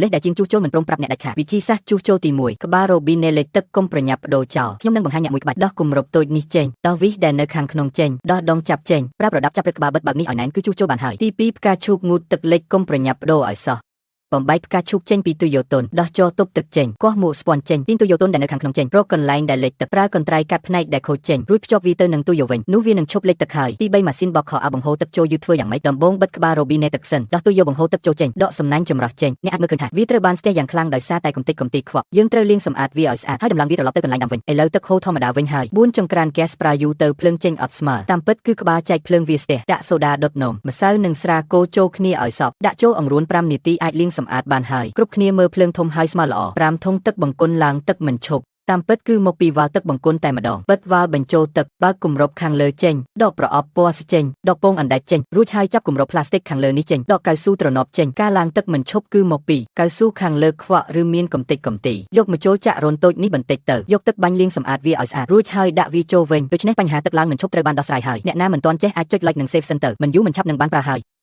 លេខដែលជាងជួសជុលមិនព្រមប្រាប់អ្នកដាច់ខាតវិធីសាស្ត្រជួសជុលទី1ក្បាលរ៉ូប៊ីណេលេខទឹកកុំប្រញាប់បដូរចោលខ្ញុំនឹងបង្ហាញអ្នកមួយក្បាច់ដោះគម្របតូចនេះចេញដោះវីសដែលនៅខាងក្នុងចេញដោះដងចាប់ចេញប្រើប្រដាប់ចាប់ព្រឹកក្បាលបិទបើកនេះឲ្យណែនគឺជួសជុលបានហើយទី2ផ្កាឈូកងូតទឹកលិចកុំប្រញាប់បដូរឲ្យសោះបំបែកផ្កាឈូកចេញពីទុយយ៉ូតុនដោះចោលទប់ទឹកចេញកោះមួកស្ពាន់ចេញទីទុយយ៉ូតុនដែលនៅខាងក្នុងចេញរកកន្លែងដែលលិចទឹកប្រើកន្ត្រៃកាត់ផ្នែកដែលខូចចេញរួចភ្ជាប់វាទៅនឹងទុយយ៉ូវិញនោះវានឹងឈប់លិចទឹកហើយទី3ម៉ាស៊ីនបោកខោអាវបង្ហូរទឹកចូលយឺតធ្វើយ៉ាងម៉េចដំបូងបិទក្បាលរ៉ូប៊ីណេទឹកសិនដោះទុយយ៉ូបង្ហូរទឹកចូលចេញដកសំណាញ់ចម្រោះចេញអ្នកអាចមើលឃើញថាវាត្រូវបានស្ទះយ៉ាងខ្លាំងដោយសារតែកម្ទេចកំទីខ្វក់យើងត្រូវលាងសម្អាតវាឲ្យស្អាតហើយដំឡើងវាត្រឡប់ទៅកន្លែងដើមវិញឥឡូវទឹកហូរធម្មតាវិញហើយ4ចង្ក្រានហ្គាសប្រើយូរទៅភ្លើងចេញអត់ស្មើតាមពិតគឺក្បាលចែកភ្លើងវាស្ទះដាក់សូដាដុតនំម្សៅនិងស្រាកូរចូលគ្នាឲ្យសព្វដាក់ចូលអង្រួន5នាទីអាចលាងសម្អាតបានហើយគ្រប់គ្នាមើលភ្លើងធំហើយស្មើល្អ5ធុងទឹកបង្គន់ឡើងទឹកមិនឈប់តាមពិតគឺមកពីវ៉ាល់ទឹកបង្គន់តែម្ដងបិទវ៉ាល់បញ្ចូលទឹកបើកគម្របខាងលើចេញដកប្រអប់ពណ៌ស្ចេញដកពងអណ្ដែតចេញរួចហើយចាប់គម្របផ្លាស្ទិកខាងលើនេះចេញដកកៅស៊ូទ្រនាប់ចេញការឡើងទឹកមិនឈប់គឺមកពីកៅស៊ូខាងលើខ្វក់ឬមានកំទេចកំទីយកម្ជុលចាក់រន្ធតូចនេះបន្តិចទៅយកទឹកបាញ់លាងសម្អាតវាឲ្យស្អាតរួចហើយដាក់វាចូលវិញដូច្នេះបញ្ហាទឹកឡើងមិនឈប់ត្រូវបានដោះស្រាយហើយអ្នកណាមិនទាន់ចេះអាចចុច like និង save សិនទៅមិនយូរមិនឆាប់នឹងបានប្រើហើយ